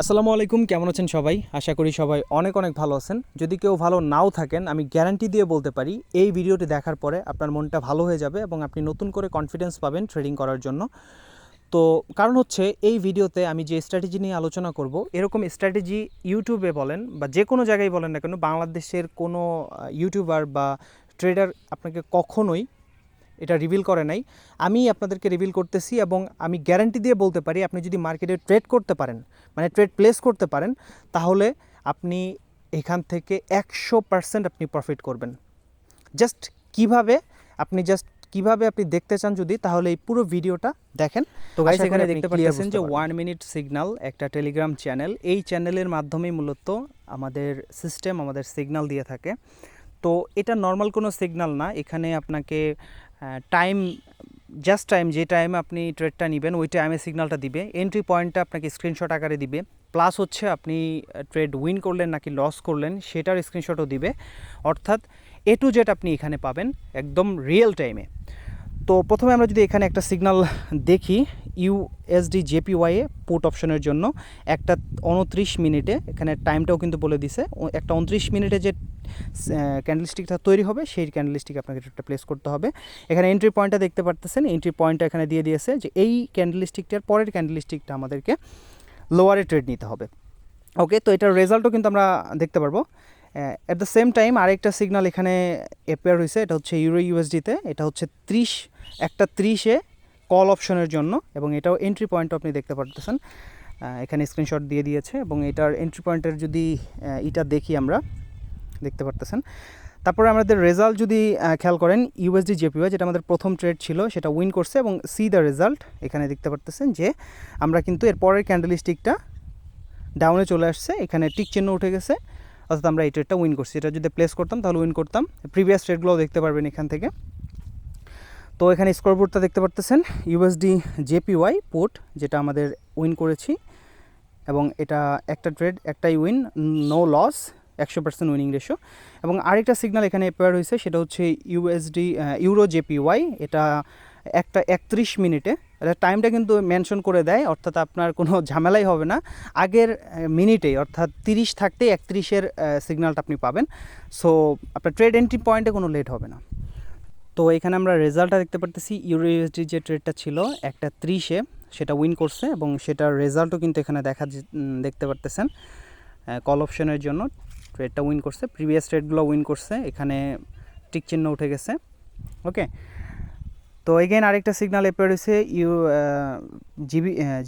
আসসালামু আলাইকুম, কেমন আছেন সবাই? আশা করি সবাই অনেক অনেক ভালো আছেন। যদি কেউ ভালো নাও থাকেন, আমি গ্যারান্টি দিয়ে বলতে পারি এই ভিডিওটি দেখার পরে আপনার মনটা ভালো হয়ে যাবে এবং আপনি নতুন করে কনফিডেন্স পাবেন ট্রেডিং করার জন্য। তো কারণ হচ্ছে এই ভিডিওতে আমি যে স্ট্র্যাটেজি নিয়ে আলোচনা করব, এরকম স্ট্র্যাটেজি ইউটিউবে বলেন বা যে কোনো জায়গায় বলেন না কেন, বাংলাদেশের কোনো ইউটিউবার বা ট্রেডার আপনাকে কখনোই এটা রিভিল করে নাই। আমি আপনাদেরকে রিভিল করতেছি এবং আমি গ্যারান্টি দিয়ে বলতে পারি আপনি যদি মার্কেটে ট্রেড করতে পারেন, মানে ট্রেড প্লেস করতে পারেন, তাহলে আপনি এখান থেকে 100% আপনি প্রফিট করবেন। জাস্ট কিভাবে আপনি দেখতে চান যদি, তাহলে এই পুরো ভিডিওটা দেখেন। তো গাইস, এখানে দেখতে পাচ্ছেন যে 1 মিনিট সিগন্যাল একটা টেলিগ্রাম চ্যানেল। এই চ্যানেলের মাধ্যমেই মূলত আমাদের সিস্টেম আমাদের সিগন্যাল দিয়ে থাকে। তো এটা নর্মাল কোনো সিগন্যাল না, এখানে আপনাকে টাইম যে টাইমে আপনি ট্রেডটা নেবেন ওই টাইমে সিগন্যালটা দিবে। এন্ট্রি পয়েন্টটা আপনাকে স্ক্রিনশট আকারে দিবে, প্লাস হচ্ছে আপনি ট্রেড উইন করলেন নাকি লস করলেন সেটার স্ক্রিনশটও দিবে। অর্থাৎ এ টু জেড আপনি এখানে পাবেন একদম রিয়েল টাইমে। তো প্রথমে আমরা যদি এখানে একটা সিগন্যাল দেখি ইউএসডি জেপিওয়াইয়ে পুট অপশনের জন্য একটা 29 মিনিটে, এখানে টাইমটাও কিন্তু বলে দিছে, একটা 29 মিনিটে যে ক্যান্ডেলস্টিকটা তৈরি হবে সেই ক্যান্ডেলস্টিক আপনাকে একটা প্লেস করতে হবে। এখানে এন্ট্রি পয়েন্টটা দেখতে পারতেছেন, এন্ট্রি পয়েন্টটা এখানে দিয়ে দিয়েছে যে এই ক্যান্ডেলস্টিকটার পরের ক্যান্ডেলস্টিকটা আমাদেরকে লোয়ারে ট্রেড নিতে হবে। ওকে, তো এটার রেজাল্টও কিন্তু আমরা দেখতে পারবো। অ্যাট দ্য সেম টাইম আরেকটা সিগন্যাল এখানে অ্যাপিয়ার হয়েছে, এটা হচ্ছে ইউরো ইউএসডিতে, এটা হচ্ছে 30 কল অপশনের জন্য, এবং এটাও এন্ট্রি পয়েন্টও আপনি দেখতে পারতেছেন, এখানে স্ক্রিনশট দিয়ে দিয়েছে। এবং এটার এন্ট্রি পয়েন্টের যদি এটা দেখি আমরা দেখতে পারতেছেন। তারপরে আমাদের রেজাল্ট যদি খেয়াল করেন, ইউএসডি জেপিওয়াই যেটা আমাদের প্রথম ট্রেড ছিল সেটা উইন করছে, এবং সি দ্য রেজাল্ট এখানে দেখতে পারতেছেন যে আমরা কিন্তু এর পরের ক্যান্ডেলস্টিকটা ডাউনে চলে আসছে, এখানে টিক চিহ্ন উঠে গেছে, অর্থাৎ আমরা এই ট্রেডটা উইন করছি। এটা যদি প্লেস করতাম তাহলে উইন করতাম। প্রিভিয়াস ট্রেডগুলোও দেখতে পারবেন এখান থেকে। তো এখানে স্কোরবোর্ডটা দেখতে পারতেছেন, ইউএসডি জেপিওয়াই পুট যেটা আমাদের উইন করেছি, এবং এটা একটা ট্রেড একটাই win, no loss, 100% winning ratio. এবং আরেকটা সিগন্যাল এখানে অ্যাপিয়ার হয়েছে, সেটা হচ্ছে ইউরো জেপিওয়াই, এটা একটা 31 মিনিটে, এটা টাইমটা কিন্তু মেনশন করে দেয়, অর্থাৎ আপনার কোনো ঝামেলাই হবে না, আগের মিনিটেই অর্থাৎ 30 থাকতেই 31-এর সিগন্যালটা আপনি পাবেন। সো আপনার ট্রেড এন্ট্রি পয়েন্টে কোনো লেট হবে না। তো এখানে আমরা রেজাল্টটা দেখতে পারতেছি, ইউরো ইউএসডি যে ট্রেডটা ছিল একটা 30-এ সেটা উইন করছে, এবং সেটার রেজাল্টও কিন্তু এখানে দেখতে পারতেছেন, কল অপশনের জন্য ট্রেডটা উইন করছে, প্রিভিয়াস ট্রেডগুলো উইন করছে, এখানে টিক চিহ্ন উঠে গেছে। ওকে, তো এগেন আরেকটা সিগন্যাল অ্যাপিয়ার হয়েছে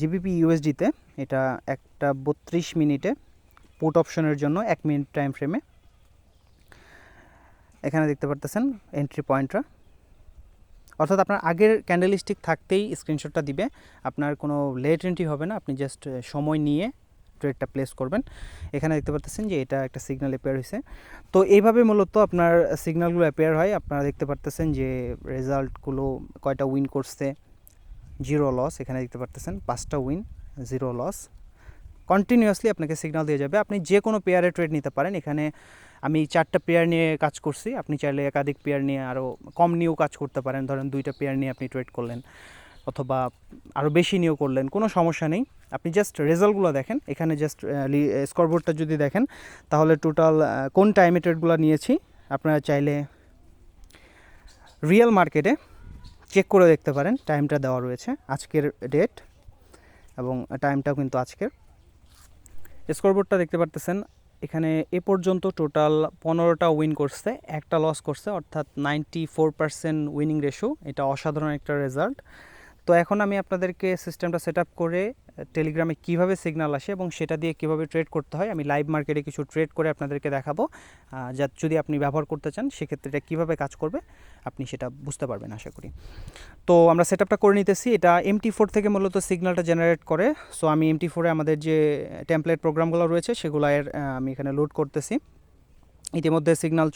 জিবিপি ইউএসডিতে, এটা একটা 32 মিনিটে পুট অপশনের জন্য 1 মিনিট টাইম ফ্রেমে, এখানে দেখতে পারতেছেন এন্ট্রি পয়েন্টটা, অর্থাৎ আপনার আগের ক্যান্ডেলস্টিক থাকতেই স্ক্রিনশটটা দিবে, আপনার কোনো লেট এন্ট্রি হবে না, আপনি জাস্ট সময় নিয়ে ট্রেডটা প্লেস করবেন। এখানে দেখতে পাচ্ছেন যে এটা একটা সিগন্যাল অ্যাপিয়ার হয়েছে। তো এইভাবে মূলত আপনার সিগন্যালগুলো অ্যাপিয়ার হয়। আপনারা দেখতে পারতেছেন যে রেজাল্টগুলো কয়টা উইন করছে, 0 লস, এখানে দেখতে পারতেছেন 5টা উইন, 0 লস। কন্টিনিউয়াসলি আপনাকে সিগন্যাল দিয়ে যাবে, আপনি যে কোনো পেয়ারে ট্রেড নিতে পারেন। এখানে আমি 4টা পেয়ার নিয়ে কাজ করছি, আপনি চাইলে একাধিক পেয়ার নিয়ে আরও কম নিয়েও কাজ করতে পারেন, ধরেন 2টা পেয়ার নিয়ে আপনি ট্রেড করলেন, অথবা আরও বেশি নিয়েও করলেন, কোনো সমস্যা নেই। আপনি জাস্ট রেজাল্টগুলো দেখেন, এখানে জাস্ট স্কোরবোর্ডটা যদি দেখেন তাহলে টোটাল কোন টাইমে ট্রেডগুলো নিয়েছি আপনারা চাইলে রিয়েল মার্কেটে চেক করে দেখতে পারেন। টাইমটা দেওয়া রয়েছে, আজকের ডেট এবং টাইমটাও কিন্তু আজকের। স্কোরবোর্ডটা দেখতে পারতেছেন, এখানে এ পর্যন্ত টোটাল 15টা উইন করছে, একটা লস করছে, অর্থাৎ 94% উইনিং রেশিও। এটা অসাধারণ একটা রেজাল্ট। তো এখন আমি আপনাদেরকে সিস্টেমটা সেট আপ করে টেলিগ্রামে কীভাবে সিগন্যাল আসে এবং সেটা দিয়ে কীভাবে ট্রেড করতে হয়, আমি লাইভ মার্কেটে কিছু ট্রেড করে আপনাদেরকে দেখাবো, যা যদি আপনি ব্যবহার করতে চান সেক্ষেত্রে এটা কীভাবে কাজ করবে আপনি সেটা বুঝতে পারবেন আশা করি। তো আমরা সেট আপটা করে নিতেছি, এটা MT4 থেকে মূলত সিগন্যালটা জেনারেট করে। সো আমি MT4-এ আমাদের যে টেমপ্লেট প্রোগ্রামগুলো রয়েছে সেগুলো আমি এখানে লোড করতেছি। ইতিমধ্যে সিগন্যাল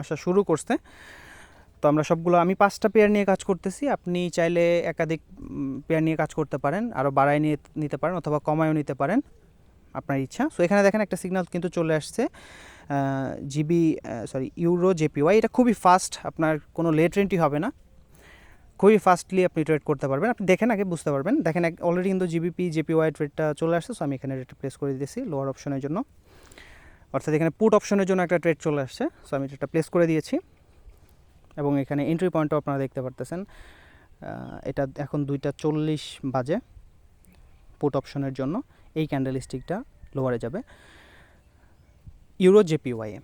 আসা শুরু করছে। তো আমরা সবগুলো, আমি 5টা পেয়ার নিয়ে কাজ করতেছি, আপনি চাইলে একাধিক পেয়ার নিয়ে কাজ করতে পারেন, আরও বাড়ায় নিতে পারেন অথবা কমায়ও নিতে পারেন, আপনার ইচ্ছা। সো এখানে দেখেন একটা সিগন্যাল কিন্তু চলে আসছে, ইউরো জেপিওয়াই, এটা খুবই ফাস্ট, আপনার কোনো লেট এন্ট্রি হবে না, খুবই ফাস্টলি আপনি ট্রেড করতে পারবেন। আপনি দেখেন আগে বুঝতে পারবেন। দেখেন অলরেডি কিন্তু জিবিপি জেপিওয়াই ট্রেডটা চলে আসছে। সো আমি এখানে রেটটা প্লেস করে দিয়েছি লোয়ার অপশনের জন্য, অর্থাৎ এখানে পুট অপশনের জন্য একটা ট্রেড চলে আসছে। সো আমি এটা প্লেস করে দিয়েছি এবং এখানে এন্ট্রি পয়েন্টও আপনারা দেখতে পারতেছেন। এটা এখন 2:40 বাজে। পুট অপশনের জন্য এই ক্যান্ডেল স্টিকটা লোয়ারে যাবে ইউরো জেপিওয়াইয়ে।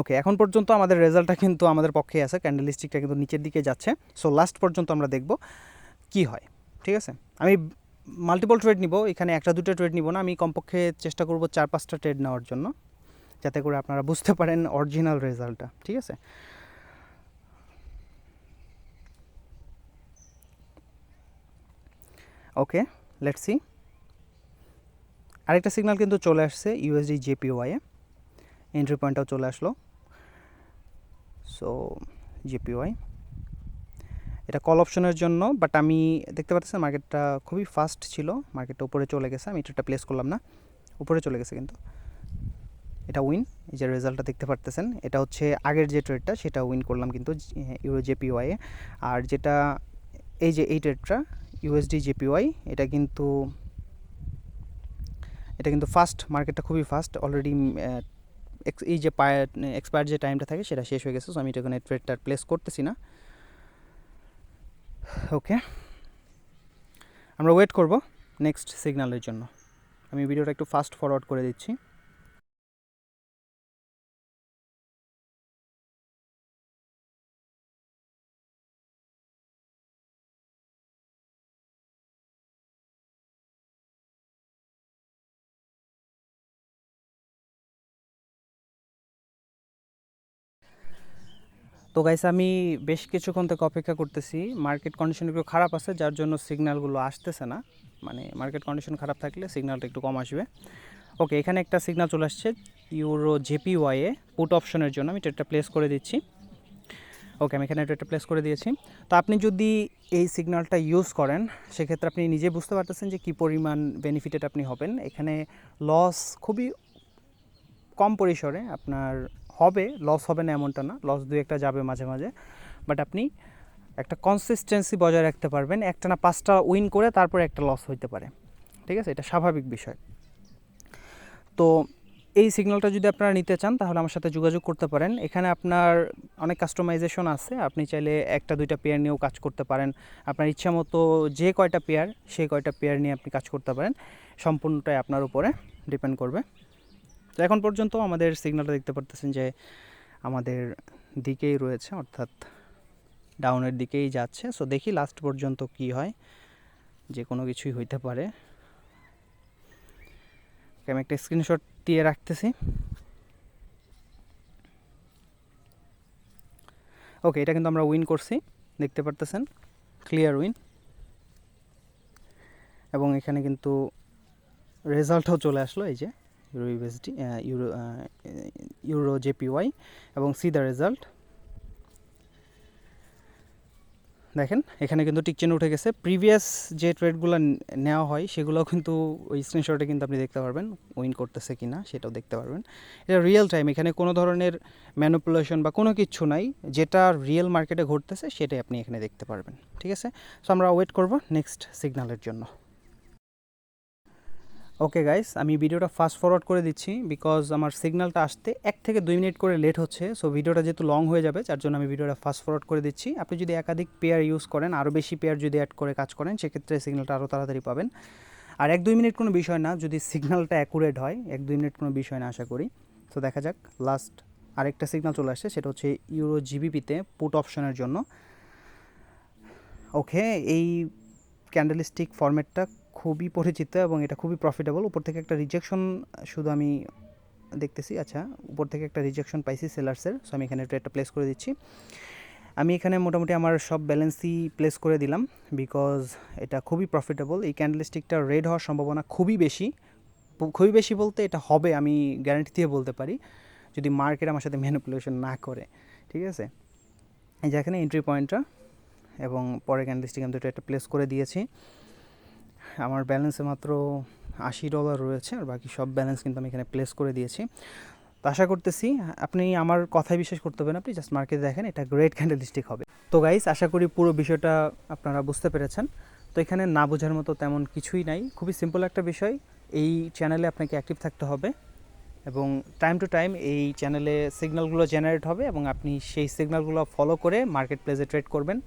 ওকে, এখন পর্যন্ত আমাদের রেজাল্টটা কিন্তু আমাদের পক্ষেই আছে, ক্যান্ডেল স্টিকটা কিন্তু নিচের দিকে যাচ্ছে। সো লাস্ট পর্যন্ত আমরা দেখব কি হয়, ঠিক আছে। আমি মাল্টিপল ট্রেড নিব, এখানে একটা দুটো ট্রেড নিব না, আমি কমপক্ষে চেষ্টা করব 4-5টা ট্রেড নেওয়ার জন্য, যাতে করে আপনারা বুঝতে পারেন অরিজিনাল রেজাল্টটা, ঠিক আছে। ওকে, লেটস সি। আরেকটা সিগন্যাল কিন্তু চলে আসছে ইউএসডি জেপিওয়াইয়ে, এন্ট্রি পয়েন্টটাও চলে আসলো। সো জেপিওয়াই এটা কল অপশনের জন্য, বাট আমি দেখতে পাচ্ছি মার্কেটটা খুবই ফাস্ট ছিল, মার্কেটটা উপরে চলে গেছে। আমি এটা প্লেস করলাম না, উপরে চলে গেছে কিন্তু এটা উইন। এই যে রেজাল্টটা দেখতে পারতেছেন, এটা হচ্ছে আগের যে ট্রেডটা সেটা উইন করলাম কিন্তু ইউরো জেপিওয়াইয়ে। আর যেটা এই যে এই ট্রেডটা ইউএসডি জেপিওয়াই, এটা কিন্তু ফাস্ট, মার্কেটটা খুবই ফাস্ট। অলরেডি এই যে এক্সপায়ার যে টাইমটা থাকে সেটা শেষ হয়ে গেছে। সো আমি এটা এখানে ট্রেডটা প্লেস করতেছি না। ওকে, আমরা ওয়েট করব নেক্সট সিগন্যালের জন্য। আমি ভিডিওটা একটু ফাস্ট ফরওয়ার্ড করে দিচ্ছি। তো গাইস, আমি বেশ কিছুক্ষণ থেকে অপেক্ষা করতেছি, মার্কেট কন্ডিশন একটু খারাপ আছে যার জন্য সিগন্যালগুলো আসতেছে না। মানে মার্কেট কন্ডিশন খারাপ থাকলে সিগন্যালটা একটু কম আসবে। ওকে, এখানে একটা সিগন্যাল চলে আসছে ইউরো জেপিওয়াইয়ে পুট অপশনের জন্য, আমি ট্রেডটা প্লেস করে দিচ্ছি। ওকে, আমি এখানে ট্রেডটা প্লেস করে দিয়েছি। তো আপনি যদি এই সিগন্যালটা ইউজ করেন সেক্ষেত্রে আপনি নিজে বুঝতে পারতেছেন যে কী পরিমাণ বেনিফিটেড আপনি হবেন। এখানে লস খুবই কম পরিসরে আপনার হবে, লস হবে না এমনটা না, লস দুই একটা যাবে মাঝে মাঝে, বাট আপনি একটা কনসিস্টেন্সি বজায় রাখতে পারবেন। একটা না 5টা উইন করে তারপরে একটা লস হইতে পারে, ঠিক আছে, এটা স্বাভাবিক বিষয়। তো এই সিগন্যালটা যদি আপনারা নিতে চান তাহলে আমার সাথে যোগাযোগ করতে পারেন। এখানে আপনার অনেক কাস্টমাইজেশন আছে, আপনি চাইলে একটা দুইটা পেয়ার নিয়েও কাজ করতে পারেন। আপনার ইচ্ছা মতো যে কয়টা পেয়ার সেই কয়টা পেয়ার নিয়ে আপনি কাজ করতে পারেন, সম্পূর্ণটাই আপনার উপরে ডিপেন্ড করবে। তো এখন পর্যন্ত আমাদের সিগন্যালটা দেখতে পারতেছেন যে আমাদের দিকেই রয়েছে, অর্থাৎ ডাউনের দিকেই যাচ্ছে। সো দেখি লাস্ট পর্যন্ত কি হয়, যে কোনো কিছুই হইতে পারে। আমি একটা স্ক্রিনশট দিয়ে রাখতেছি। ওকে, এটা কিন্তু আমরা উইন করছি, দেখতে পারতেছেন, ক্লিয়ার উইন। এবং এখানে কিন্তু রেজাল্টও চলে আসলো, এই যে ইউরো ইউএসডি ইউরো জেপিওয়াই এবং সি দ্য রেজাল্ট। দেখেন এখানে কিন্তু টিক চিহ্ন উঠে গেছে। প্রিভিয়াস যে ট্রেডগুলো নেওয়া হয় সেগুলোও কিন্তু ওই স্ক্রিনশটে কিন্তু আপনি দেখতে পারবেন উইন করতেছে কি না, সেটাও দেখতে পারবেন। এটা রিয়েল টাইম, এখানে কোনো ধরনের ম্যানিপুলেশন বা কোনো কিছু নাই, যেটা রিয়েল মার্কেটে ঘটতেছে সেটাই আপনি এখানে দেখতে পারবেন, ঠিক আছে। সো আমরা ওয়েট করব নেক্সট সিগন্যালের জন্য। ওকে গাইস, আমি ভিডিওটা ফাস্ট ফরওয়ার্ড করে দিচ্ছি বিকজ আমার সিগন্যালটা আসতে 1 থেকে 2 মিনিট করে লেট হচ্ছে। সো ভিডিওটা যেহেতু লং হয়ে যাবে যার জন্য আমি ভিডিওটা ফাস্ট ফরওয়ার্ড করে দিচ্ছি। আপনি যদি একাধিক পেয়ার ইউজ করেন, আরও বেশি পেয়ার যদি অ্যাড করে কাজ করেন, সেক্ষেত্রে সিগন্যালটা আরও তাড়াতাড়ি পাবেন। আর 1-2 মিনিট কোনো বিষয় না, যদি সিগন্যালটা অ্যাকুরেট হয় 1-2 মিনিট কোনো বিষয় না আশা করি। তো দেখা যাক, লাস্ট আরেকটা সিগন্যাল চলে আসছে, সেটা হচ্ছে ইউরো জিবিপিতে পুট অপশনের জন্য। ওকে, এই ক্যান্ডেলস্টিক ফরম্যাটটা খুবই পরিচিত এবং এটা খুবই প্রফিটেবল। উপর থেকে একটা রিজেকশন শুধু আমি দেখতেছি, আচ্ছা উপর থেকে একটা রিজেকশন পাইছি সেলার্সের। সো আমি এখানে ট্রেডটা প্লেস করে দিচ্ছি। আমি এখানে মোটামুটি আমার সব ব্যালেন্সই প্লেস করে দিলাম বিকজ এটা খুবই প্রফিটেবল। এই ক্যান্ডেলস্টিকটা রেড হওয়ার সম্ভাবনা খুবই বেশি, খুবই বেশি বলতে এটা হবে আমি গ্যারান্টি দিয়ে বলতে পারি, যদি মার্কেট আমার সাথে ম্যানিপুলেশন না করে, ঠিক আছে। এই যে এখানে এন্ট্রি পয়েন্টটা এবং পরে ক্যান্ডেলস্টিক আমি ট্রেডটা প্লেস করে দিয়েছি। আমার ব্যালেন্সে মাত্র $80 রয়েছে, আর বাকি সব ব্যালেন্স কিন্তু আমি এখানে প্লেস করে দিয়েছি। তো আশা করতেছি আপনি আমার কথায় বিশ্বাস করতে হবে না, আপনি জাস্ট মার্কেটে দেখেন, এটা গ্রেট ক্যান্ডেলস্টিক হবে। তো গাইস, আশা করি পুরো বিষয়টা আপনারা বুঝতে পেরেছেন। তো এখানে না বোঝার মতো তেমন কিছুই নাই, খুবই সিম্পল একটা বিষয়। এই চ্যানেলে আপনাকে অ্যাক্টিভ থাকতে হবে এবং টাইম টু টাইম এই চ্যানেলে সিগন্যালগুলো জেনারেট হবে এবং আপনি সেই সিগন্যালগুলো ফলো করে মার্কেট প্লেসে ট্রেড করবেন।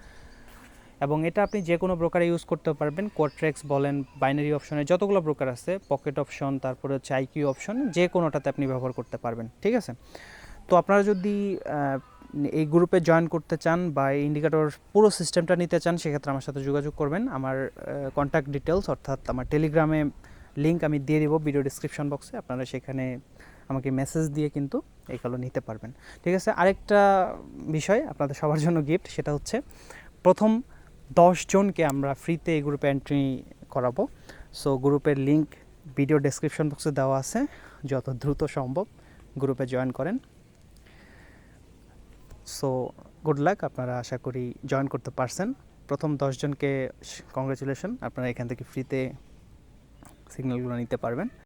এবং এটা আপনি যে কোনো ব্রোকারে ইউজ করতে পারবেন, কোয়াট্রেক্স বলেন, বাইনারি অপশনে যতগুলো ব্রোকার আছে, পকেট অপশন, তারপরে হচ্ছে আইকিউ অপশন, যে কোনোটাতে আপনি ব্যবহার করতে পারবেন, ঠিক আছে। তো আপনারা যদি এই গ্রুপে জয়েন করতে চান বা এই ইন্ডিকেটর পুরো সিস্টেমটা নিতে চান, সেক্ষেত্রে আমার সাথে যোগাযোগ করবেন। আমার কন্ট্যাক্ট ডিটেলস অর্থাৎ আমার টেলিগ্রামে লিঙ্ক আমি দিয়ে দিব ভিডিও ডিসক্রিপশন বক্সে, আপনারা সেখানে আমাকে মেসেজ দিয়ে কিন্তু এগুলো নিতে পারবেন, ঠিক আছে। আরেকটা বিষয় আপনাদের সবার জন্য গিফট, সেটা হচ্ছে প্রথম 10 জনকে আমরা ফ্রিতে এই গ্রুপে এন্ট্রি করাবো। সো গ্রুপের লিঙ্ক ভিডিও ডেসক্রিপশন বক্সে দেওয়া আছে, যত দ্রুত সম্ভব গ্রুপে জয়েন করেন। সো গুড লাক, আপনারা আশা করি জয়েন করতে পারছেন। প্রথম 10 জনকে কংগ্রেচুলেশন, আপনারা এখান থেকে ফ্রিতে সিগন্যালগুলো নিতে পারবেন।